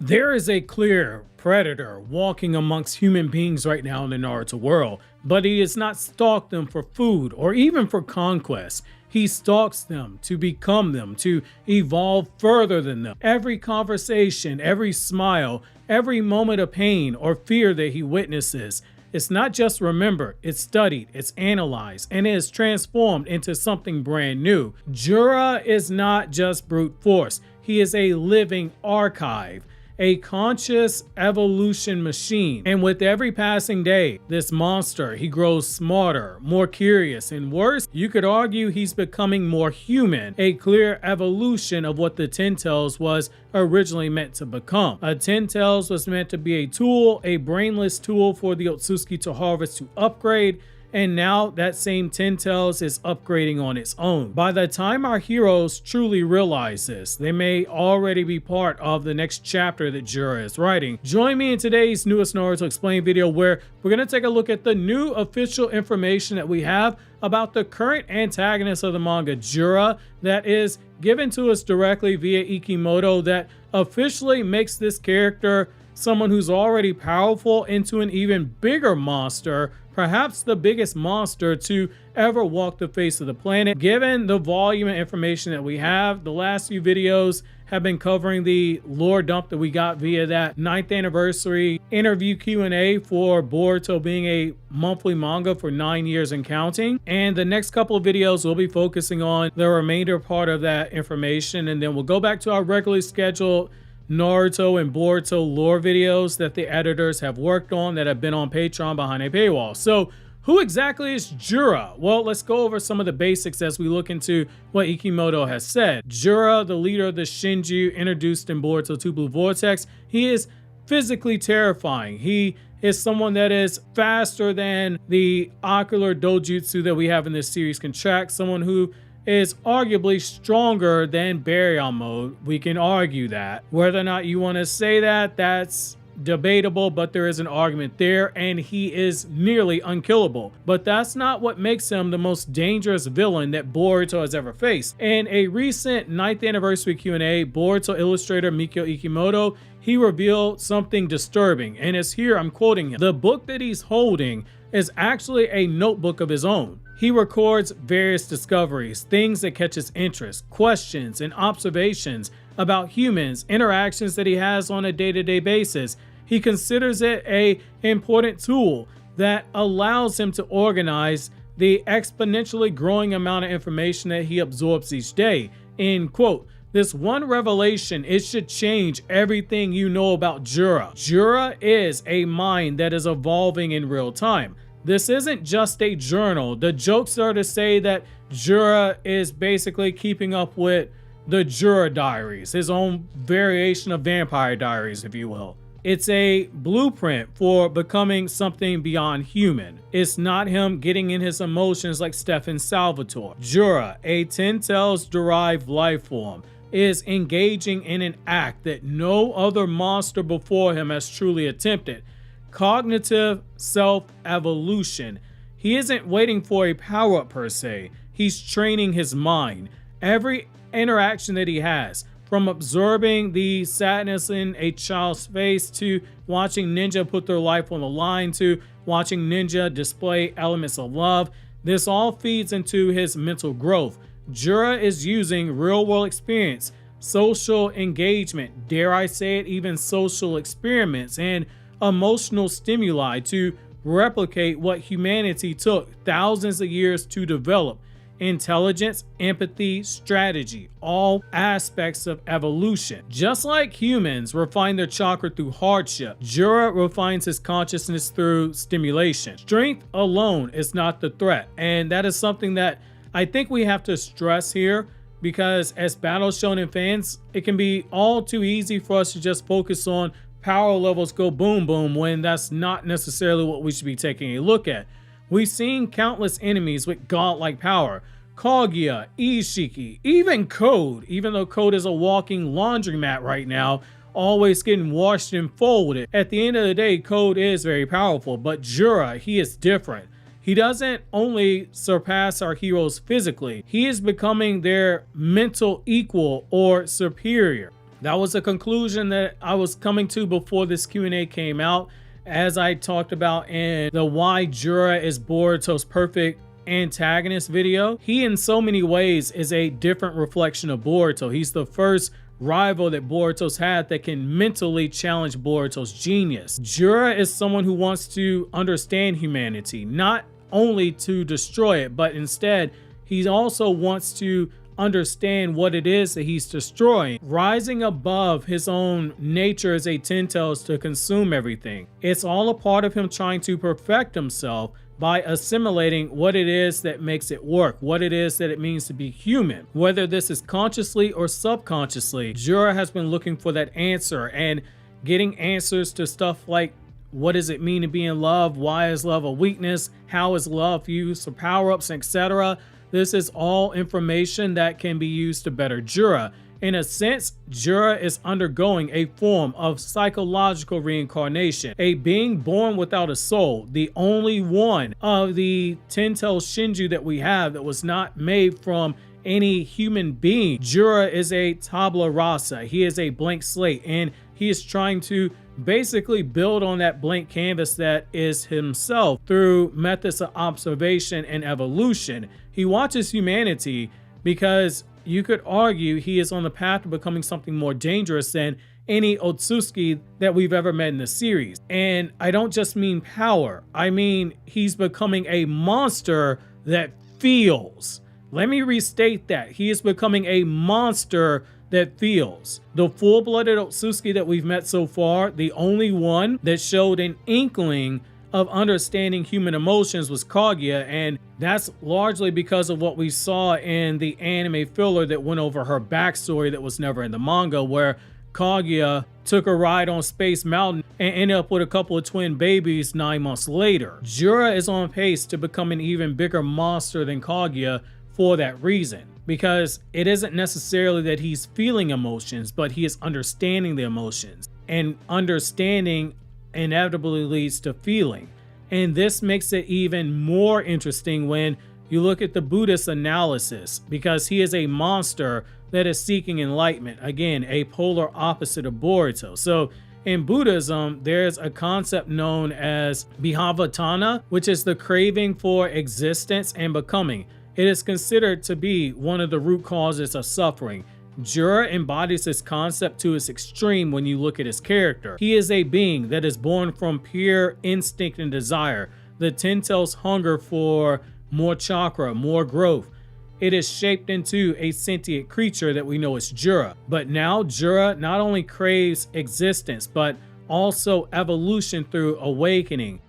There is a clear predator walking amongst human beings right now in the Naruto world, but he does not stalk them for food or even for conquest. He stalks them to become them, to evolve further than them. Every conversation, every smile, every moment of pain or fear that he witnesses, it's not just remembered, it's studied, it's analyzed, and it is transformed into something brand new. Jura is not just brute force. He is a living archive, a conscious evolution machine. And with every passing day, this monster, he grows smarter, more curious, and worse, you could argue he's becoming more human, a clear evolution of what the Ten Tails was originally meant to become. A Ten Tails was meant to be a tool, a brainless tool for the Otsutsuki to harvest to upgrade, and now that same Ten Tails is upgrading on its own. By the time our heroes truly realize this, they may already be part of the next chapter that Jura is writing. Join me in today's newest Naruto Explained video, where we're going to take a look at the new official information that we have about the current antagonist of the manga, Jura, that is given to us directly via Ikemoto, that officially makes this character someone who's already powerful into an even bigger monster, perhaps the biggest monster to ever walk the face of the planet. Given the volume of information that we have, the last few videos have been covering the lore dump that we got via that 9th anniversary interview Q&A for Boruto being a monthly manga for 9 years and counting. And the next couple of videos will be focusing on the remainder part of that information, and then we'll go back to our regularly scheduled Naruto and Boruto lore videos that the editors have worked on that have been on Patreon behind a paywall. So who exactly is Jura? Well, let's go over some of the basics as we look into what Ikemoto has said. Jura, the leader of the Shinju introduced in Boruto 2 Blue Vortex, he is physically terrifying. He is someone that is faster than the ocular dojutsu that we have in this series can track, someone who is arguably stronger than Baryon mode. We can argue that. Whether or not you want to say that, that's debatable, but there is an argument there, and he is nearly unkillable. But that's not what makes him the most dangerous villain that Boruto has ever faced. In a recent 9th anniversary Q&A, Boruto illustrator Mikio Ikemoto, he revealed something disturbing, and it's here I'm quoting him. The book that he's holding is actually a notebook of his own. He records various discoveries, things that catch his interest, questions and observations about humans, interactions that he has on a day-to-day basis. He considers it an important tool that allows him to organize the exponentially growing amount of information that he absorbs each day. End quote. This one revelation, it should change everything you know about Jura. Jura is a mind that is evolving in real time. This isn't just a journal. The jokes are to say that Jura is basically keeping up with the Jura Diaries, his own variation of Vampire Diaries, if you will. It's a blueprint for becoming something beyond human. It's not him getting in his emotions like Stefan Salvatore. Jura, a Ten Tails derived life form, is engaging in an act that no other monster before him has truly attempted. Cognitive self-evolution. He isn't waiting for a power-up per se. He's training his mind. Every interaction that he has, from observing the sadness in a child's face, to watching ninja put their life on the line, to watching ninja display elements of love, this all feeds into his mental growth. Jura is using real-world experience, social engagement, dare I say it, even social experiments, and emotional stimuli to replicate what humanity took thousands of years to develop. Intelligence, empathy, strategy, all aspects of evolution. Just like humans refine their chakra through hardship, Jura refines his consciousness through stimulation. Strength alone is not the threat, and that is something that I think we have to stress here, because as Battle Shonen fans, it can be all too easy for us to just focus on power levels go boom boom when that's not necessarily what we should be taking a look at. We've seen countless enemies with godlike power. Kaguya, Ishiki, even Code, even though Code is a walking laundromat right now, always getting washed and folded. At the end of the day, Code is very powerful, but Jura, he is different. He doesn't only surpass our heroes physically, he is becoming their mental equal or superior. That was a conclusion that I was coming to before this Q&A came out. As I talked about in the Why Jura is Boruto's perfect antagonist video, he in so many ways is a different reflection of Boruto. He's the first rival that Boruto's had that can mentally challenge Boruto's genius. Jura is someone who wants to understand humanity, not only to destroy it, but instead he also wants to understand what it is that he's destroying, rising above his own nature as a ten tails to consume everything. It's all a part of him trying to perfect himself by assimilating what it is that makes it work, what it is that it means to be human. Whether this is consciously or subconsciously, Jura has been looking for that answer and getting answers to stuff like, what does it mean to be in love? Why is love a weakness? How is love used for power-ups, etc.? This is all information that can be used to better Jura. In a sense, Jura is undergoing a form of psychological reincarnation, a being born without a soul, the only one of the 10-tailed Shinju that we have that was not made from any human being. Jura is a tabula rasa. He is a blank slate, and he is trying to basically build on that blank canvas that is himself through methods of observation and evolution. He watches humanity because you could argue he is on the path to becoming something more dangerous than any Otsutsuki that we've ever met in the series. And I don't just mean power. I mean, he's becoming a monster that feels. Let me restate that. He is becoming a monster that feels. The full-blooded Otsutsuki that we've met so far, the only one that showed an inkling of understanding human emotions was Kaguya, and that's largely because of what we saw in the anime filler that went over her backstory that was never in the manga, where Kaguya took a ride on Space Mountain and ended up with a couple of twin babies 9 months later. Jura is on pace to become an even bigger monster than Kaguya for that reason, because it isn't necessarily that he's feeling emotions, but he is understanding the emotions, and understanding inevitably leads to feeling. And this makes it even more interesting when you look at the Buddhist analysis, because he is a monster that is seeking enlightenment. Again, a polar opposite of Boruto. So in Buddhism, there's a concept known as Bhavatana, which is the craving for existence and becoming. It is considered to be one of the root causes of suffering. Jura embodies this concept to its extreme when you look at his character. He is a being that is born from pure instinct and desire. The ten tails hunger for more chakra, more growth. It is shaped into a sentient creature that we know as Jura. But now Jura not only craves existence, but also evolution through awakening.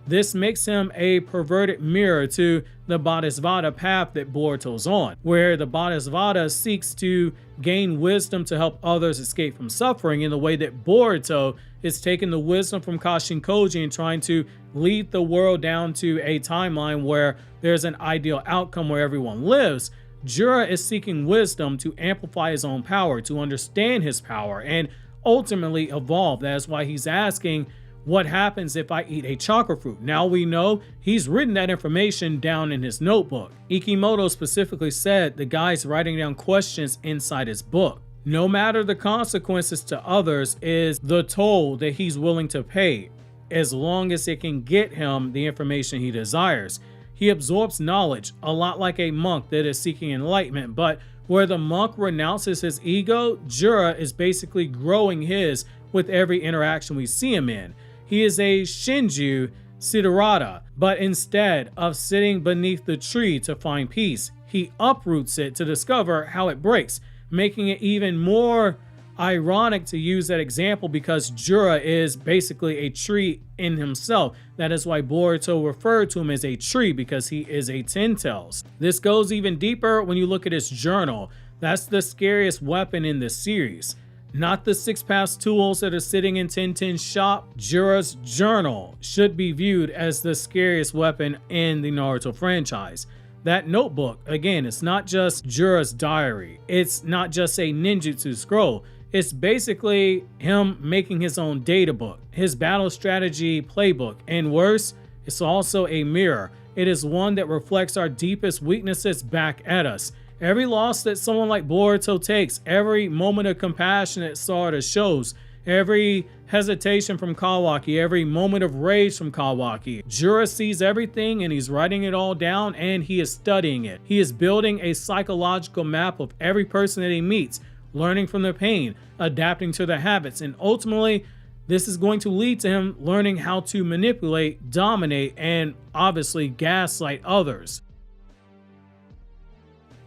This makes him a perverted mirror to the Bodhisattva path that Boruto's on, where the Bodhisattva seeks to gain wisdom to help others escape from suffering, in the way that Boruto is taking the wisdom from Kashin Koji and trying to lead the world down to a timeline where there's an ideal outcome where everyone lives. Jura is seeking wisdom to amplify his own power, to understand his power, and ultimately evolve. That's why he's asking, what happens if I eat a chakra fruit? Now we know he's written that information down in his notebook. Ikemoto specifically said the guy's writing down questions inside his book. No matter the consequences to others is the toll that he's willing to pay, as long as it can get him the information he desires. He absorbs knowledge, a lot like a monk that is seeking enlightenment, but where the monk renounces his ego, Jura is basically growing his with every interaction we see him in. He is a Shinju Siddhartha, but instead of sitting beneath the tree to find peace, he uproots it to discover how it breaks, making it even more ironic to use that example because Jura is basically a tree in himself. That is why Boruto referred to him as a tree, because he is a ten tails. This goes even deeper when you look at his journal. That's the scariest weapon in this series. Not the 6 past tools that are sitting in Tintin's shop. Jura's journal should be viewed as the scariest weapon in the Naruto franchise. That notebook, again, it's not just Jura's diary. It's not just a ninjutsu scroll. It's basically him making his own data book, his battle strategy playbook, and worse, it's also a mirror. It is one that reflects our deepest weaknesses back at us. Every loss that someone like Boruto takes, every moment of compassion that Sarada shows, every hesitation from Kawaki, every moment of rage from Kawaki, Jura sees everything and he's writing it all down and he is studying it. He is building a psychological map of every person that he meets, learning from their pain, adapting to their habits, and ultimately this is going to lead to him learning how to manipulate, dominate, and obviously gaslight others.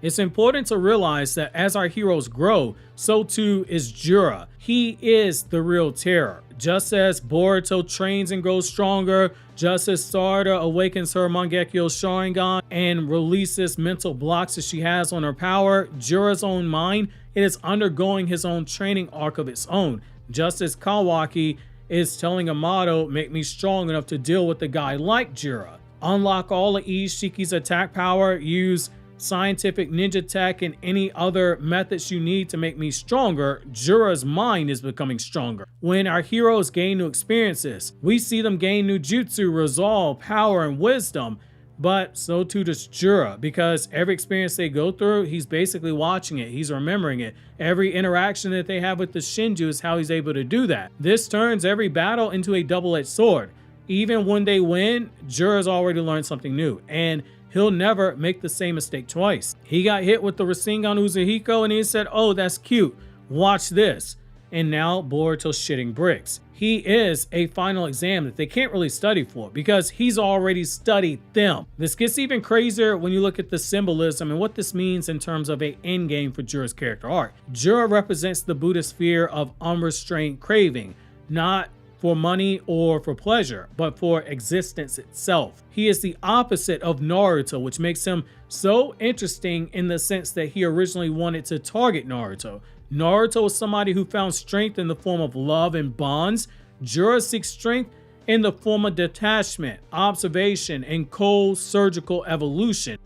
It's important to realize that as our heroes grow, so too is Jura. He is the real terror. Just as Boruto trains and grows stronger, just as Sarada awakens her Mangekyo Sharingan and releases mental blocks that she has on her power, Jura's own mind, it is undergoing his own training arc of its own. Just as Kawaki is telling Amato, make me strong enough to deal with a guy like Jura. Unlock all of Ishiki's attack power, use scientific ninja tech and any other methods you need to make me stronger. Jura's mind is becoming stronger. When our heroes gain new experiences, we see them gain new jutsu, resolve, power, and wisdom. But so too does Jura, because every experience they go through, he's basically watching it, he's remembering it. Every interaction that they have with the Shinju is how he's able to do that. This turns every battle into a double-edged sword. Even when they win, Jura's already learned something new, and he'll never make the same mistake twice. He got hit with the Rasengan Uzuhiko and he said, oh, that's cute, watch this. And now Boruto's shitting bricks. He is a final exam that they can't really study for because he's already studied them. This gets even crazier when you look at the symbolism and what this means in terms of an endgame for Jura's character arc. Jura represents the Buddhist fear of unrestrained craving, not for money or for pleasure, but for existence itself. He is the opposite of Naruto, which makes him so interesting in the sense that he originally wanted to target Naruto. Naruto was somebody who found strength in the form of love and bonds. Jura seeks strength in the form of detachment, observation, and cold surgical evolution.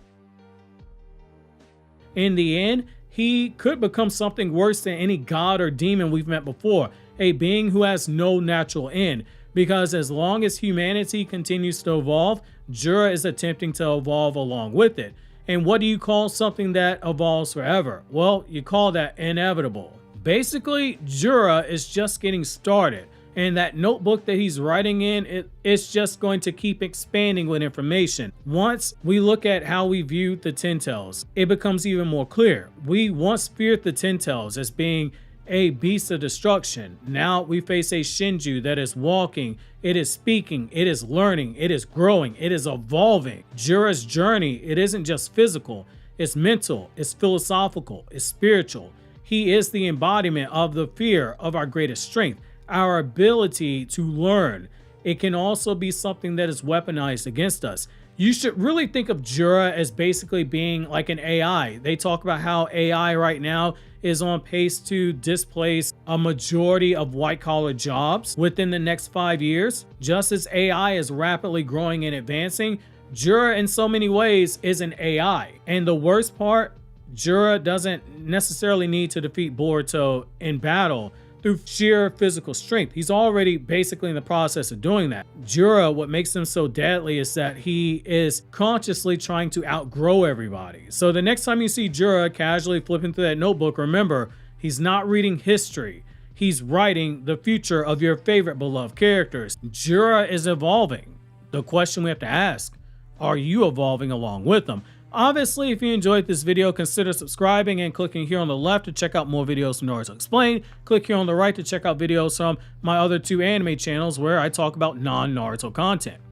In the end, he could become something worse than any god or demon we've met before, a being who has no natural end, because as long as humanity continues to evolve, Jura is attempting to evolve along with it. And what do you call something that evolves forever? Well, you call that inevitable. Basically, Jura is just getting started, and that notebook that he's writing in, it's just going to keep expanding with information. Once we look at how we view the Ten Tails, it becomes even more clear. We once feared the Ten Tails as being a beast of destruction. Now we face a Shinju that is walking, it is speaking, it is learning, it is growing, it is evolving. Jura's journey, it isn't just physical, it's mental, it's philosophical, it's spiritual. He is the embodiment of the fear of our greatest strength, our ability to learn. It can also be something that is weaponized against us. You should really think of Jura as basically being like an AI. They talk about how AI right now is on pace to displace a majority of white-collar jobs within the next 5 years. Just as AI is rapidly growing and advancing, Jura in so many ways is an AI. And the worst part, Jura doesn't necessarily need to defeat Boruto in battle through sheer physical strength. He's already basically in the process of doing that. Jura, what makes him so deadly is that he is consciously trying to outgrow everybody. So the next time you see Jura casually flipping through that notebook, remember, he's not reading history. He's writing the future of your favorite beloved characters. Jura is evolving. The question we have to ask, are you evolving along with them? Obviously, if you enjoyed this video, consider subscribing and clicking here on the left to check out more videos from Naruto Explained. Click here on the right to check out videos from my other 2 anime channels where I talk about non-Naruto content.